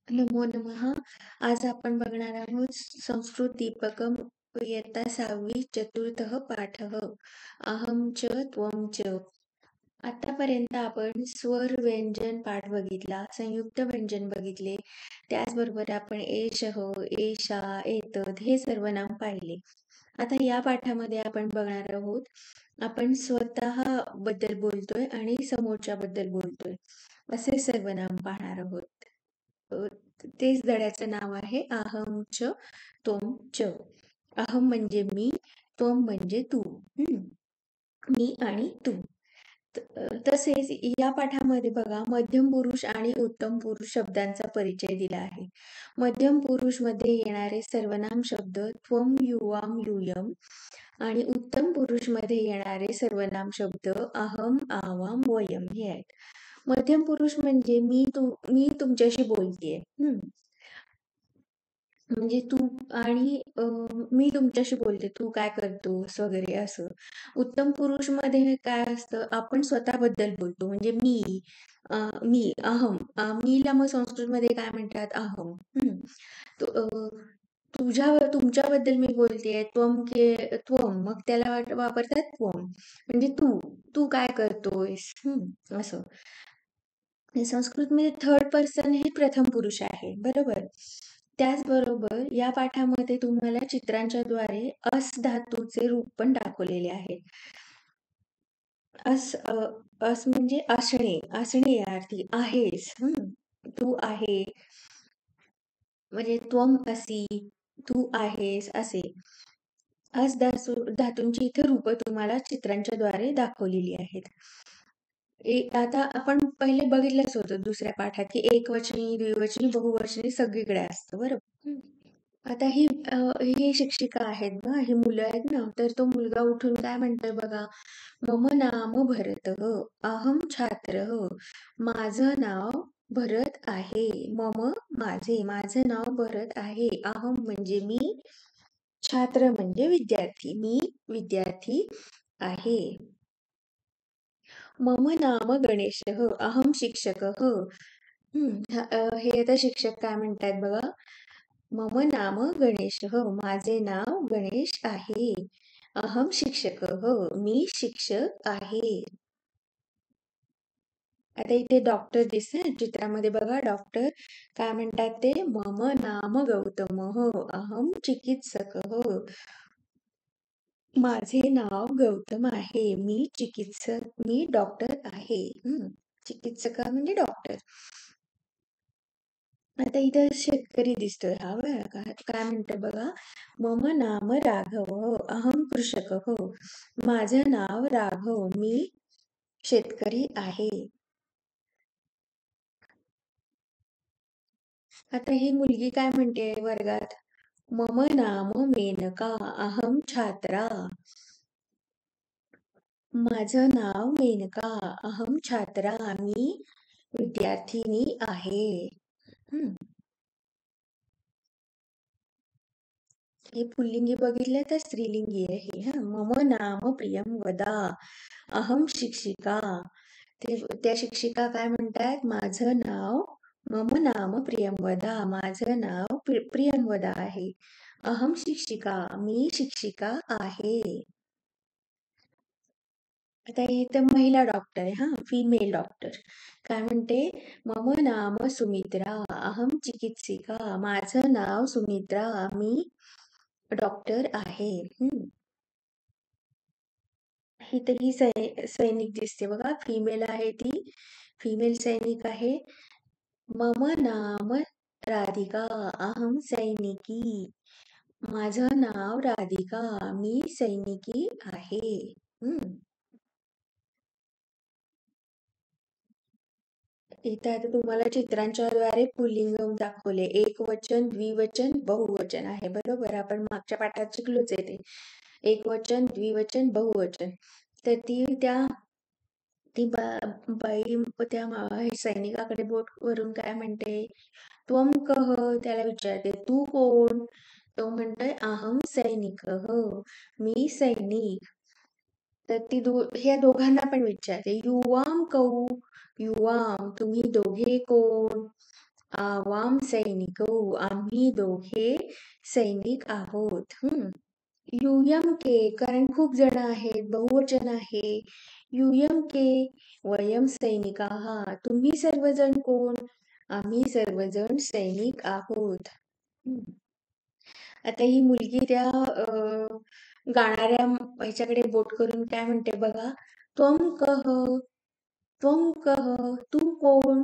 नमो नमः. आज आपण बघणार आहोत संस्कृत दीपकम इयत्ता 6वी चतुर्थः पाठः. अहं च त्वं च. आतापर्यंत आपण स्वर व्यंजन पाठ बघितला, संयुक्त व्यंजन बघितले. त्याचबरोबर आपण एषः, एषा, एतद हे सर्वनाम पाहिले. आता या पाठामध्ये आपण बघणार आहोत, आपण स्वतः बद्दल बोलतोय आणि समोरच्या बद्दल बोलतोय असे सर्वनाम पाहणार आहोत. अ, तेच धड्याचं नाव आहे अहम च त्वम च. अहम म्हणजे मी, त्वम म्हणजे तू. हम्म. मी आणि तू. तसेच या पाठामध्ये बघा मध्यम पुरुष आणि उत्तम पुरुष शब्दांचा परिचय दिला आहे. मध्यम पुरुष मध्ये येणारे सर्वनाम शब्द त्वम, युवाम, युयम आणि उत्तम पुरुष मध्ये येणारे सर्वनाम शब्द अहम, आवाम, वयम हे आहेत. मध्यम पुरुष म्हणजे मी तुमच्याशी बोलतेय. म्हणजे तू आणि मी तुमच्याशी बोलते, तू काय करतोस वगैरे असं. उत्तम पुरुष मध्ये काय असतं, आपण स्वतःबद्दल बोलतो म्हणजे मी मीला मग संस्कृतमध्ये काय म्हणतात अहम. तुमच्याबद्दल मी बोलतेय त्वम, मग त्याला वापरतात त्वम म्हणजे तू काय करतोयस. असं. संस्कृतमध्ये थर्ड पर्सन हे प्रथम पुरुष आहे, बरोबर. त्याचबरोबर या पाठामध्ये तुम्हाला चित्रांच्या द्वारे अस धातूचे रूप पण दाखवलेले आहेत. अस म्हणजे असणे या अर्थी आहेस. तू आहे म्हणजे त्वम असी, तू आहेस असे. धातूंची इथे रूप तुम्हाला चित्रांच्या द्वारे दाखवलेली आहेत. आता आपण पहिले बघितलंच होतं दुसऱ्या पाठात की एकवचनी, द्विवचनी, बहुवचनी सगळीकडे असतं, बरोबर. आता ही शिक्षिका आहेत ना, ही मुलं आहेत ना, तर तो मुलगा उठून काय म्हणतोय बघा, मम नाम भरत, अहम छात्र, माझं नाव भरत आहे. माझं नाव भरत आहे. अहम म्हणजे मी, छात्र म्हणजे विद्यार्थी, मी विद्यार्थी आहे. मम नाम गणेशः, अहम शिक्षकः. हे आता शिक्षक काय म्हणतायत बघा, मम नाम गणेशः, माझे नाव गणेश आहे. अहम शिक्षकः, मी शिक्षक आहे. आता इथे डॉक्टर दिसते चित्रामध्ये बघा, डॉक्टर काय म्हणतात ते, मम नाम गौतमः, अहम चिकित्सकः. माझे नाव गौतम आहे, मी डॉक्टर आहे. चिकित्सक म्हणजे डॉक्टर. आता इथं शेतकरी दिसतोय हा बघा, काय म्हणतोय बघा, मम नाम राघव, अहम कृषकः. माझं नाव राघव, मी शेतकरी आहे. आता ही मुलगी काय म्हणते वर्गात, मम नाम मेनका, अहम छात्रा. माझं नाव मेनका, अहम छात्रा, मी विद्यार्थिनी आहे. हे पुल्लिंगी बघितलं तर स्त्रीलिंगी आहे. मम नाम प्रियम वदा, अहम शिक्षिका. त्या शिक्षिका काय म्हणतात, मम नाम प्रियम वदा, माझं नाव प्रियम वदा आहे. अहम शिक्षिका, मी शिक्षिका आहे. आता इथं महिला डॉक्टर आहे, फिमेल डॉक्टर काय म्हणते, मम नाम सुमित्रा, अहम चिकित्सिका. माझं नाव सुमित्रा, मी डॉक्टर आहे. ही सैनिक दिसते बघा, फिमेल आहे ती, फिमेल सैनिक आहे. मम नाम राधिका, अहम सैनिकी. माझं नाव राधिका, मी सैनिकी आहे. इथे आता तुम्हाला चित्रांच्या द्वारे पुल्लिंग दाखवले, एक वचन, द्विवचन, बहुवचन आहे, बरोबर. आपण मागच्या पाठात शिकलोच आहे ते, एक वचन, द्विवचन, बहुवचन. तर ती बाई सैनिकाकडे बोट वरून काय म्हणते, त्वम कह, त्याला विचारते तू कोण. तो म्हणतोय अहम सैनिक, मी सैनिक. तर ह्या दोघांना पण विचारते, युवाम कौ, युवाम तुम्ही दोघे कोण. आवाम सैनिकौ, आम्ही दोघे सैनिक आहोत. यूयम के, कारण खूप जण आहेत, बहुवचन आहे. यूयम के वयम सैनिकाः, तुम्ही सर्वजण कोण? आम्ही सर्वजण सैनिक आहोत. हम्म. आता ही मुलगी त्या गाणाऱ्या ह्याच्याकडे बोट करून काय म्हणते बघा. त्वम कह, त्वम कह, तू कोण?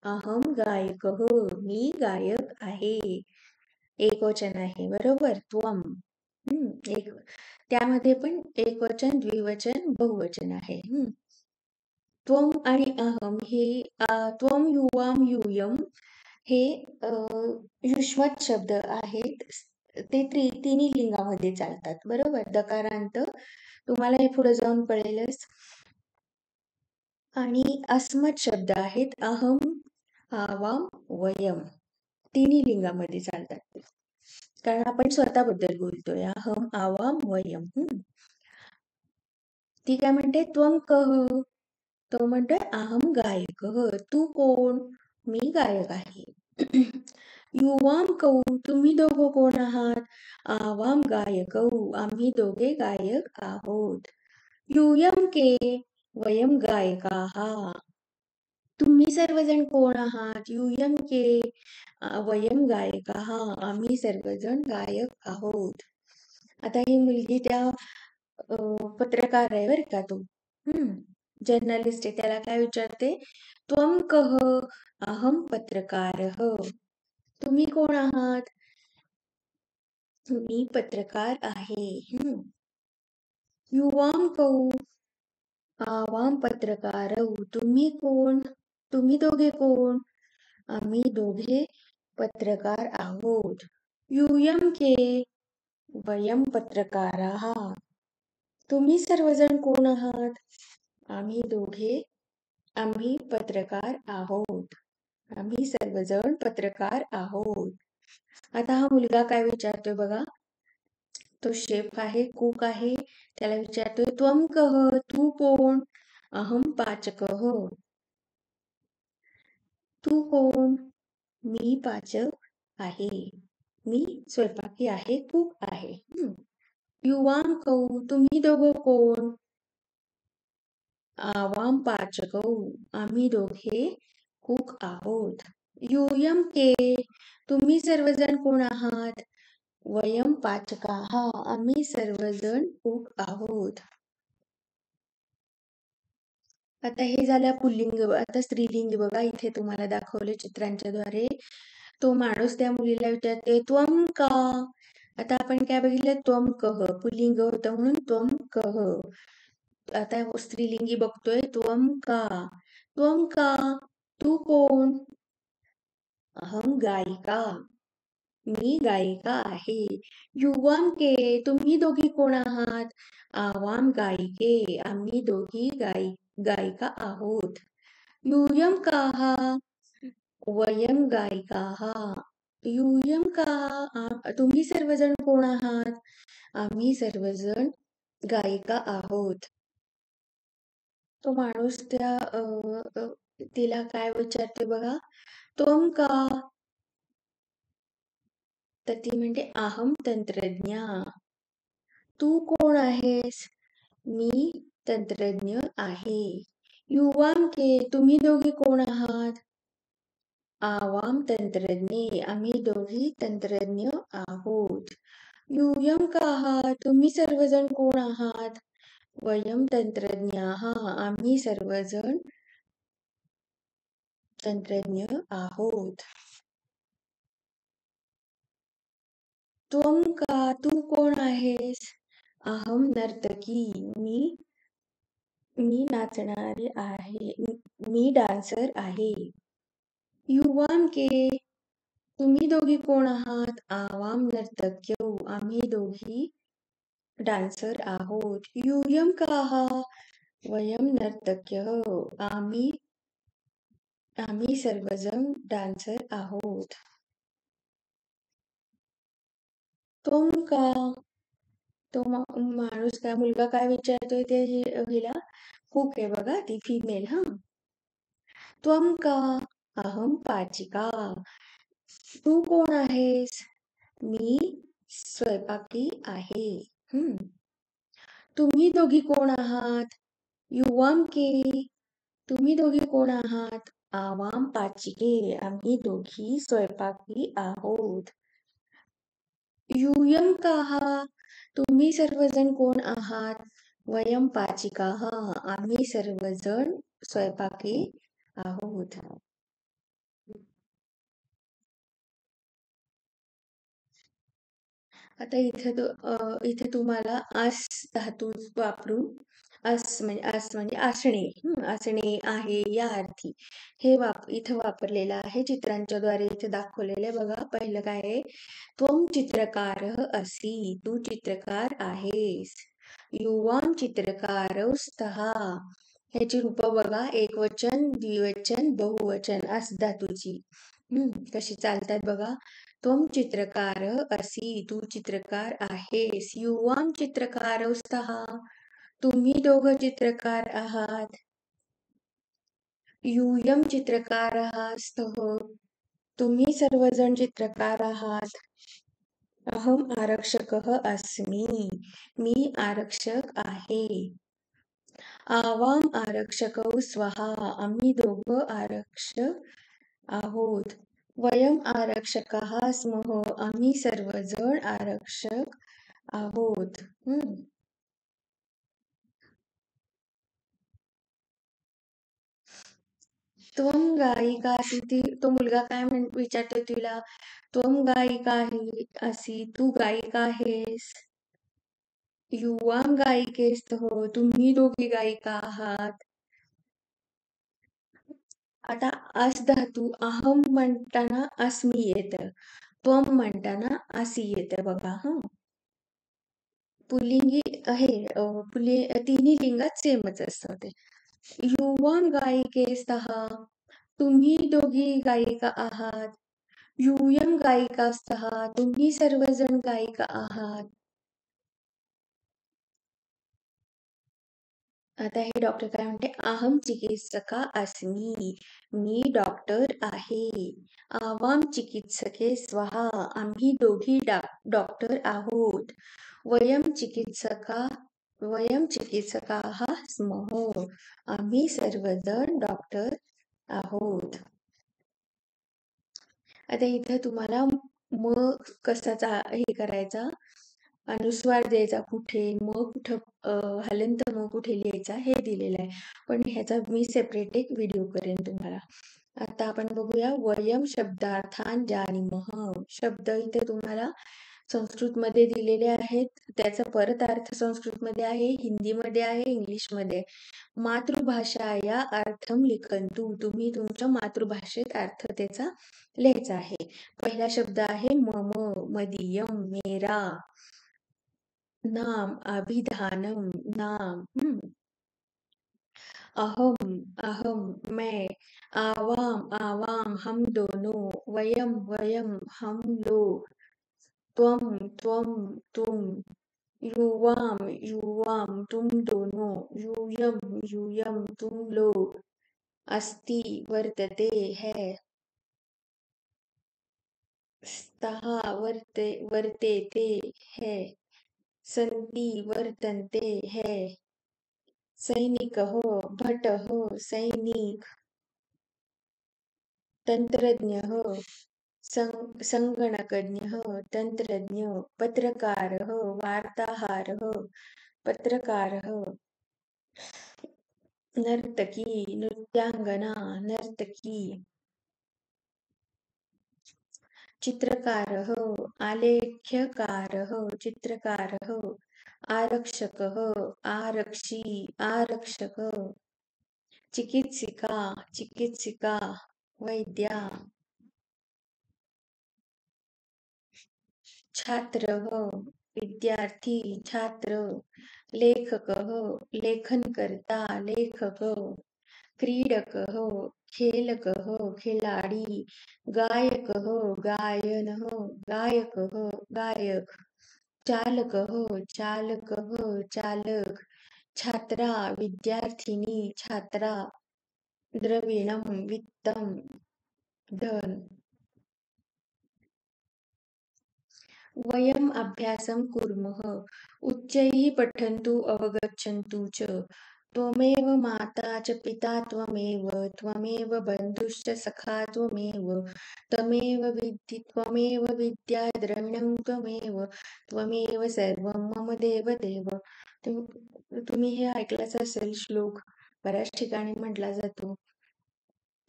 अहम गायकः, मी गायक आहे. एकवचन आहे बरोबर. त्वम. एक त्यामध्ये पण एकवचन, द्विवचन, बहुवचन आहे. त्वम आणि अहम हे त्वम, युवाम, यूयम हे युष्मत शब्द आहेत. ते तिन्ही लिंगामध्ये चालतात बरोबर. दकारांत तुम्हाला हे पुढे जाऊन कळेलच. आणि अस्मत् शब्द आहेत. अहम, आवाम, वयम तिन्ही लिंगामध्ये चालतात. कारण आपण स्वतःबद्दल बोलतोय. अहम, आवाम, वयम. ती काय म्हणते? त्वम कह, तो म्हणतोय अहम गायकः, तू कोण? मी गायक आहे. युवाम कौ, तुम्ही दोघं कोण आहात? आवाम गायकौ, आम्ही दोघे गायक आहोत. यूयम के वयम गायकाः, तुम्ही सर्वजण कोण आहात? यूयम के वयम गायकाः, आम्ही सर्वजण गायक आहोत. आता ही मुलगी त्या पत्रकार आहे बरं का तो. जर्नलिस्ट आहे. त्याला काय विचारते? त्वम कह, अहम पत्रकारः, तुम्ही कोण आहात? मी पत्रकार आहे. युवाम कौ, आवाम पत्रकारौ, तुम्ही कोण? तुम्ही दोघे कोण? आम्ही दोघे पत्रकार आहोत. यूयम के वयम पत्रकाराः, तुम्ही सर्वजण कोण आहात? आम्ही पत्रकार आहोत. आम्ही सर्वजण पत्रकार आहोत. आता हा मुलगा काय विचारतोय बघा. तो शेफ आहे, कुक आहे. त्याला विचारतोय त्वम कह, तू कोण? अहम पाचकः, तू कोण? मी पाचक आहे. मी स्वयंपाकी आहे, कुक आहे. युवाम कौ, तुम्ही दोघं कोण? आवाम पाचकौ, आम्ही दोघे कुक आहोत. यूयम के, तुम्ही सर्वजण कोण आहात? वयम पाचकाः, आम्ही सर्वजण कुक आहोत. आता हे झालं पुल्लिंग. आता स्त्रीलिंग बघा. इथे तुम्हाला दाखवले चित्रांच्या द्वारे. तो माणूस त्या मुलीला विचारते त्वम का. आता आपण काय बघितलं? त्वम कह, पुल्लिंग होतं म्हणून त्वम कह. आता स्त्रीलिंगी बघतोय. त्वम का, त्वम का, तू कोण? अहम गायिका, मी गायिका आहे. युवाम के, तुम्ही दोघी कोण आहात? आवाम गायिके, आम्ही दोघी गायिका आहोत. यूयम काः वयम गायिकाः, यूयम काः, तुम्ही सर्वजण कोण आहात? आम्ही सर्वजण गायिका आहोत. तो माणूस तिला काय विचारते बघा. त्वम का, तर ती म्हणते अहम तंत्रज्ञा. तू कोण आहेस? मी तंत्रज्ञ आहे. युवाम के, तुम्ही दोघे कोण आहात? आवाम तंत्रज्ञे, आम्ही दोघी तंत्रज्ञ आहोत. यूयम काः, तुम्ही सर्वजण कोण आहात? वयम तंत्रज्ञाः, आम्ही सर्वजण तंत्रज्ञ आहोत. त्वम का, तू कोण आहेस? अहम नर्तकी, मी नाचणारे आहे. मी डान्सर आहे. युवाम के, तुम्ही दोघी कोण आहात? आवाम नर्तक्यौ, आम्ही दोघी डान्सर आहोत. यूयम काः वयम नर्तक्यः, आम्ही सर्वजण डान्सर आहोत. त्वम का, तो माणूस काय, मुलगा काय विचारतोय ते हिला. कुक आहे बघा ती, फिमेल. त्वम का, अहम पाचिका. तू कोण आहेस? मी स्वयंपाकी आहे. हम्म. तुम्ही दोघी कोण आहात? युवाम के. तुम्ही दोघी कोण आहात? आवाम पाचिके. आम्ही दोघी स्वयंपाकी आहोत. यूयम काहा. तुम्ही सर्वजण कोण आहात? वयम पाचिकाः. आम्ही सर्वजण स्वयंपाकी आहोत. आता इथे तुम्हाला आस धातू वापरून आस म्हणजे असणे, असणे आहे या अर्थी इथं वापरलेलं आहे. चित्रांच्या द्वारे इथे दाखवलेले बघा. पहिलं काय आहे? त्वम चित्रकारः असि. तू चित्रकार आहेस. युवाम चित्रकारौ स्तः. ह्याची रूप बघा. एकवचन, द्विवचन, बहुवचन अस धातूची कशी चालतात बघा. त्वम चित्रकार असि. तू चित्रकार आहेस. युवाम चित्रकारौ स्तः. तुम्ही दोघं चित्रकार आहात. यूयम चित्रकारः स्तः. तुम्ही सर्वजण चित्रकार आहात. अहम आरक्षकः अस्मि. मी आरक्षक आहे. आवाम आरक्षकौ स्वः. आम्ही दोघं आरक्षक आहोत. वयम आरक्षकाः स्मः. आम्ही सर्वजण आरक्षक आहोत. त्वम गायिकासी. तो मुलगा काय विचारतो तिला. त्वम गायिका असी. तू गायिका आहेस. युवाम गायिकेस्तः. तुम्ही दोघी गायिका आहात. आता अस धातू अहम म्हणताना अस्मी येतं. त्वम म्हणताना असी येतं बघा. पुल्लिंगी आहे. तिन्ही लिंगात सेमच असतं ते. युवाम गायिकेस्तः. तुम्ही दोघी गायिका आहात. यूयम गायिकास्तः. तुम्ही सर्वजण गायिका आहात. आता हे डॉक्टर काय म्हणते. अहम चिकित्सका अस्मि. मी डॉक्टर आहे. आवाम चिकित्सके स्वः. आम्ही दोघी डॉक्टर आहोत. वयम चिकित्सकाः स्मः. आम्ही सर्वजण डॉक्टर आहोत. आता इथं तुम्हाला म कसाचा हे करायचा, अनुस्वार द्यायचा कुठे, हलंत म कुठे लिहायचा हे दिलेलं आहे. पण ह्याचा मी सेपरेट एक व्हिडिओ करेन तुम्हाला. आता आपण बघूया. वयम शब्दार्थान जानीमः. शब्द इथे तुम्हाला संस्कृतमध्ये दिलेले आहेत. त्याचा परत अर्थ संस्कृतमध्ये आहे, हिंदीमध्ये आहे, इंग्लिशमध्ये. मातृभाषाया अर्थम लिखंतु. तुम्ही तुमच्या मातृभाषेत अर्थ त्याचा लिहायचा आहे. पहिला शब्द आहे मम, मदीयम, मेरा. नाम, अभिधानम, नाम. अहम, अहम, मैं. आवाम, आवाम, हम दोनों. वयम, वयम, हम लोग. त्वम, त्वम, तुम. युवाम, युवाम, तुम दोनों. यूयम, यूयम, तुम लोग. अस्ति, वर्तते, है. स्तः, वर्तेते, है. सन्ति, वर्तन्ते, है. सैनिकः, भटः, सैनिक. तंत्रज्ञः, संगणकज्ञः, तंत्रज्ञ. पत्रकारः, वार्ताहरः, पत्रकारः. नर्तकी, नृत्यांगना, नर्तकी. चित्रकारः, आलेख्यकारः, चित्रकारः. आरक्षकः, आरक्षी, आरक्षक. चिकित्सिका, चिकित्सिका, वैद्या. छात्रः, विद्यार्थी, छात्र. लेखकः, लेखनकर्ता, लेखक. क्रीडकः, खेलकः, खिलाडी. गायकः, गायनः, गायकः, गायक. चालकः, चालकः, चालक. छात्रा, विद्यार्थिनी, छात्रा. द्रविणम, वित्तम. धन. वयम् अभ्यासं कुर्मः. उच्चैः पठन्तु अवगच्छन्तु च. त्वमेव माता च पिता त्वमेव, त्वमेव बन्धुश्च सखा त्वमेव, त्वमेव विद्धि त्वमेव विद्या द्रविणं त्वमेव, त्वमेव सर्वं मम देवदेव. तुम्ही हे ऐकलंच असेल श्लोक, बऱ्याच ठिकाणी म्हटला जातो.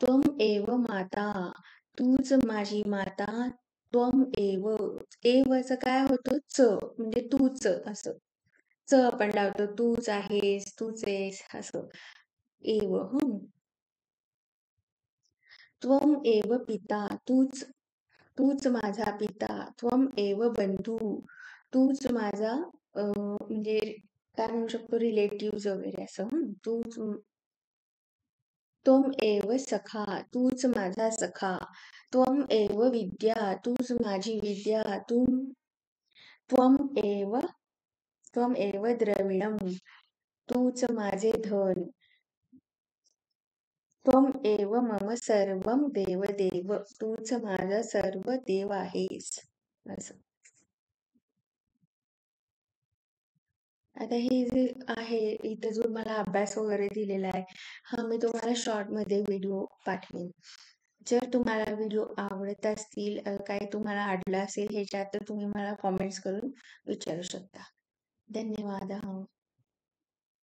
त्वम एव माता, तूच माझी माता. त्वम एव, एवचं काय होतं च, म्हणजे तूच असं. च आपण लावतो, तूच आहेस, तूच आहेस असं. एव. त्वम एव पिता, तूच तूच माझा पिता. त्वम एव बंधू, तूच माझा म्हणजे काय म्हणू शकतो, रिलेटिव्ह वगैरे असं. तूच. त्वम एव सखा, तूच माझा सखा. त्वम एव विद्या, तूच माझी विद्या. त्वम एव त्वम एव द्रविणम, तूच माझे धन. त्वम एव मम सर्वम देवदेव, तूच माझा सर्व देव आहेस. असं. आता हे जे आहे इथं जो मला अभ्यास वगैरे दिलेला आहे, हा मी तुम्हाला शॉर्ट मध्ये व्हिडिओ पाठवेन. जर तुम्हाला व्हिडिओ आवडत असतील, काही तुम्हाला अडलं असेल ह्याच्यात, तर तुम्ही मला कॉमेंट्स करून विचारू शकता. धन्यवाद.